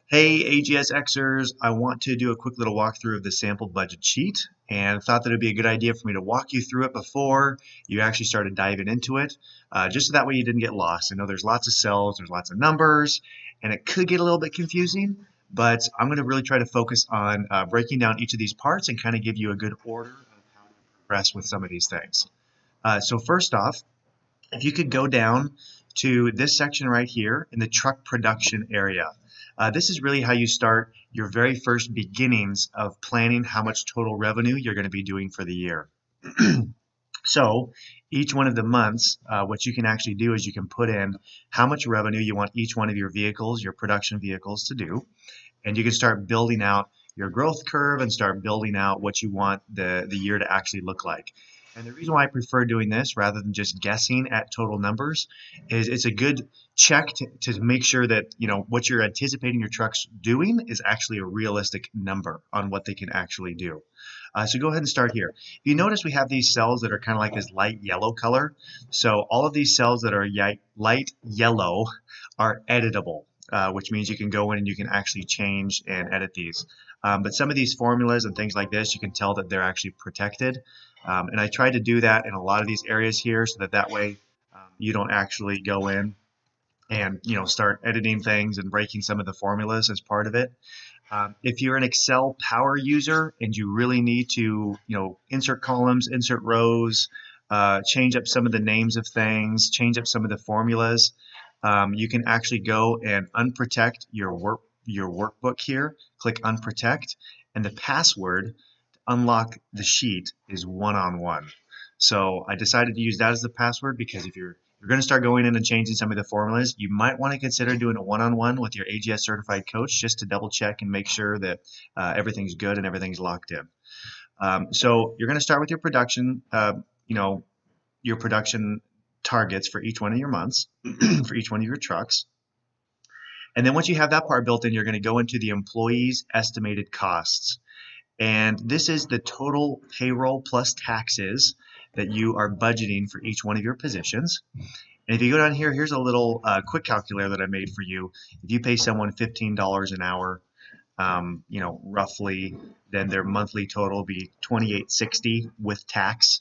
Hey AGSXers, I want to do a quick little walkthrough of the sample budget sheet and thought that it'd be a good idea for me to walk you through it before you actually started diving into it, just so that way you didn't get lost. I know there's lots of cells, there's lots of numbers, and it could get a little bit confusing, but I'm going to really try to focus on breaking down each of these parts and kind of give you a good order of how to progress with some of these things. So first off, if you could go down to this section right here in the truck production area. This is really how you start your very first beginnings of planning how much total revenue you're going to be doing for the year. So each one of the months, what you can actually do is you can put in how much revenue you want each one of your vehicles, your production vehicles, to do, and you can start building out your growth curve and start building out what you want the year to actually look like. And the reason why I prefer doing this rather than just guessing at total numbers is it's a good check to make sure that what you're anticipating your trucks doing is actually a realistic number on what they can actually do. So go ahead and start here. You notice we have these cells that are kind of like this light yellow color. So all of these cells that are light yellow are editable, which means you can go in and you can actually change and edit these. But some of these formulas and things like this, you can tell that they're actually protected. And I tried to do that in a lot of these areas here so that way you don't actually go in and start editing things and breaking some of the formulas as part of it. If you're an Excel power user and you really need to insert columns, insert rows, change up some of the names of things, change up some of the formulas, you can actually go and unprotect your workbook here. Click unprotect, and the password to unlock the sheet is one-on-one. So I decided to use that as the password because if you're going to start going in and changing some of the formulas, you might want to consider doing a one-on-one with your AGS certified coach just to double check and make sure that everything's good and everything's locked in. So you're going to start with your production, your production targets for each one of your months, for each one of your trucks. And then once you have that part built in, you're going to go into the employees' estimated costs. And this is the total payroll plus taxes that you are budgeting for each one of your positions. And if you go down here, here's a little quick calculator that I made for you. If you pay someone $15 an hour, roughly, then their monthly total will be $28.60 with tax.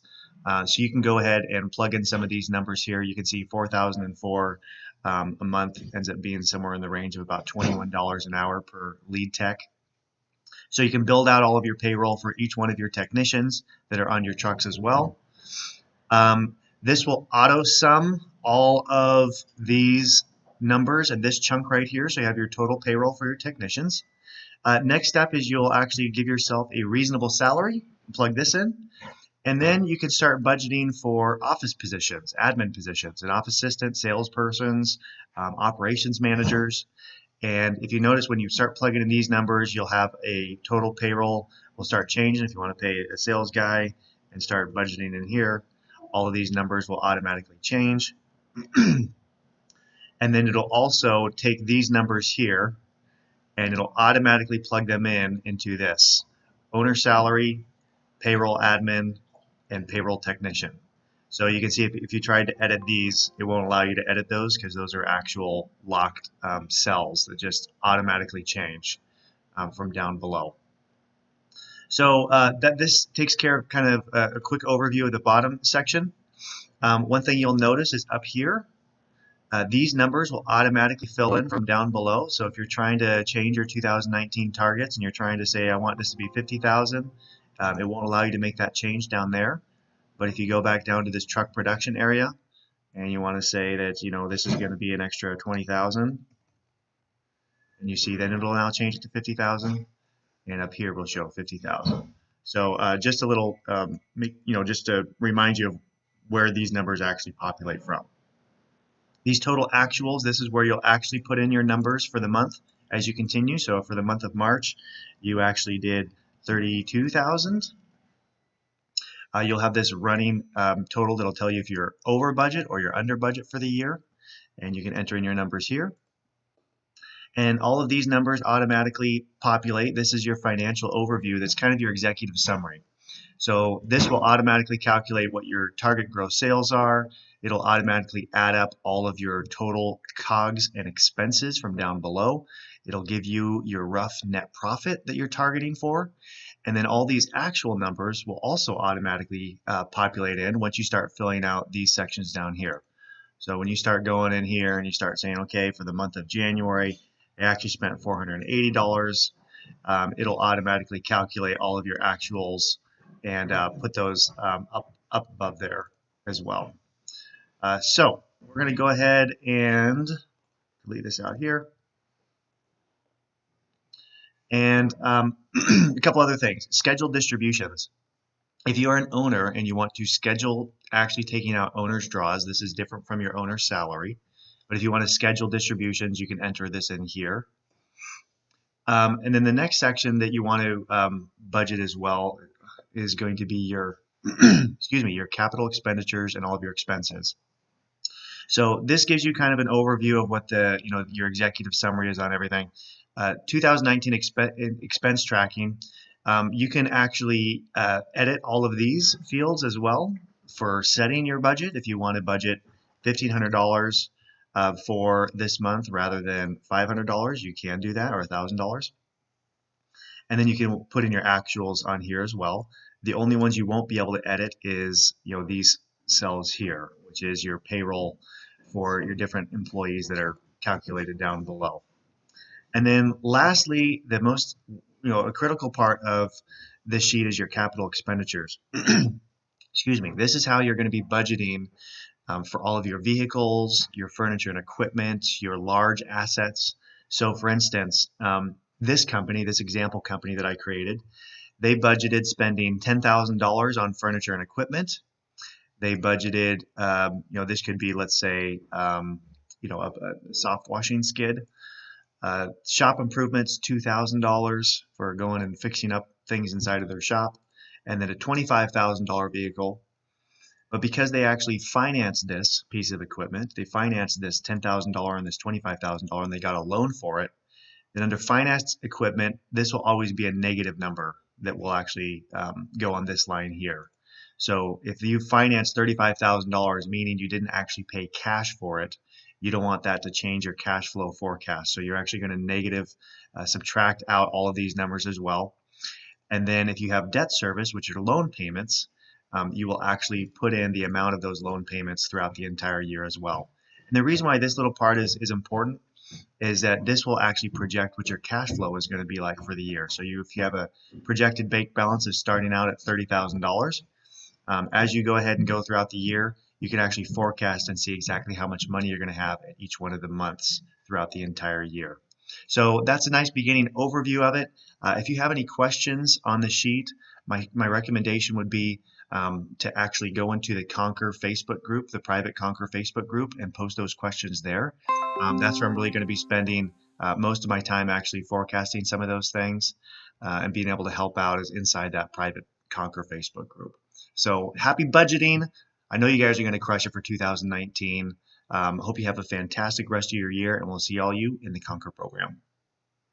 So you can go ahead and plug in some of these numbers here. You can see 4,004 a month ends up being somewhere in the range of about $21 an hour per lead tech. So you can build out all of your payroll for each one of your technicians that are on your trucks as well. This will auto sum all of these numbers and this chunk right here. So you have your total payroll for your technicians. Next step is you'll actually give yourself a reasonable salary, plug this in, and then you can start budgeting for office positions, admin positions, an office assistant, salespersons, operations managers. And if you notice when you start plugging in these numbers, you'll have a total payroll will start changing. If you want to pay a sales guy and start budgeting in here, all of these numbers will automatically change. And then it'll also take these numbers here and it'll automatically plug them into this owner salary, payroll admin, and payroll technician. So you can see if you tried to edit these, it won't allow you to edit those because those are actual locked cells that just automatically change from down below. So this takes care of kind of a quick overview of the bottom section. One thing you'll notice is up here, these numbers will automatically fill in from down below. So if you're trying to change your 2019 targets and you're trying to say, I want this to be 50,000, it won't allow you to make that change down there. But if you go back down to this truck production area and you want to say that, this is going to be an extra 20,000, and you see then it'll now change it to 50,000, and up here will show 50,000. So just a little, just to remind you of where these numbers actually populate from. These total actuals, this is where you'll actually put in your numbers for the month as you continue. So for the month of March, you actually did 32,000. You'll have this running total that'll tell you if you're over budget or you're under budget for the year, and you can enter in your numbers here. And all of these numbers automatically populate. This is your financial overview. That's kind of your executive summary. So this will automatically calculate what your target gross sales are. It'll automatically add up all of your total COGS and expenses from down below. It'll give you your rough net profit that you're targeting for. And then all these actual numbers will also automatically populate in once you start filling out these sections down here. So when you start going in here and you start saying, okay, for the month of January, I actually spent $480, it'll automatically calculate all of your actuals and put those up above there as well. So we're going to go ahead and delete this out here. And a couple other things. Scheduled distributions. If you are an owner and you want to schedule actually taking out owner's draws, this is different from your owner's salary. But if you want to schedule distributions, you can enter this in here. And then the next section that you want to budget as well is going to be your excuse me, your capital expenditures and all of your expenses. So this gives you kind of an overview of what the your executive summary is on everything. 2019 expense tracking. You can actually edit all of these fields as well for setting your budget. If you want to budget $1,500 for this month rather than $500, you can do that, or $1,000. And then you can put in your actuals on here as well. The only ones you won't be able to edit is these cells here, which is your payroll for your different employees that are calculated down below. And then lastly, the most a critical part of this sheet is your capital expenditures. Excuse me. This is how you're going to be budgeting for all of your vehicles, your furniture and equipment, your large assets. So for instance, this company, this example company that I created, they budgeted spending $10,000 on furniture and equipment. They budgeted, this could be, let's say, a soft washing skid. Shop improvements, $2,000 for going and fixing up things inside of their shop, and then a $25,000 vehicle. But because they actually financed this piece of equipment, they financed this $10,000 and this $25,000, and they got a loan for it, then under financed equipment, this will always be a negative number that will actually go on this line here. So if you finance $35,000, meaning you didn't actually pay cash for it, you don't want that to change your cash flow forecast. So you're actually going to negative subtract out all of these numbers as well. And then if you have debt service, which are loan payments, you will actually put in the amount of those loan payments throughout the entire year as well. And the reason why this little part is important is that this will actually project what your cash flow is going to be like for the year. So if you have a projected bank balance is starting out at $30,000, as you go ahead and go throughout the year, you can actually forecast and see exactly how much money you're going to have at each one of the months throughout the entire year. So that's a nice beginning overview of it. If you have any questions on the sheet, my recommendation would be to actually go into the Conquer Facebook group, the private Conquer Facebook group, and post those questions there. That's where I'm really going to be spending most of my time actually forecasting some of those things and being able to help out is inside that private Conquer Facebook group. So happy budgeting. I know you guys are going to crush it for 2019. Hope you have a fantastic rest of your year, and we'll see all you in the Conquer program.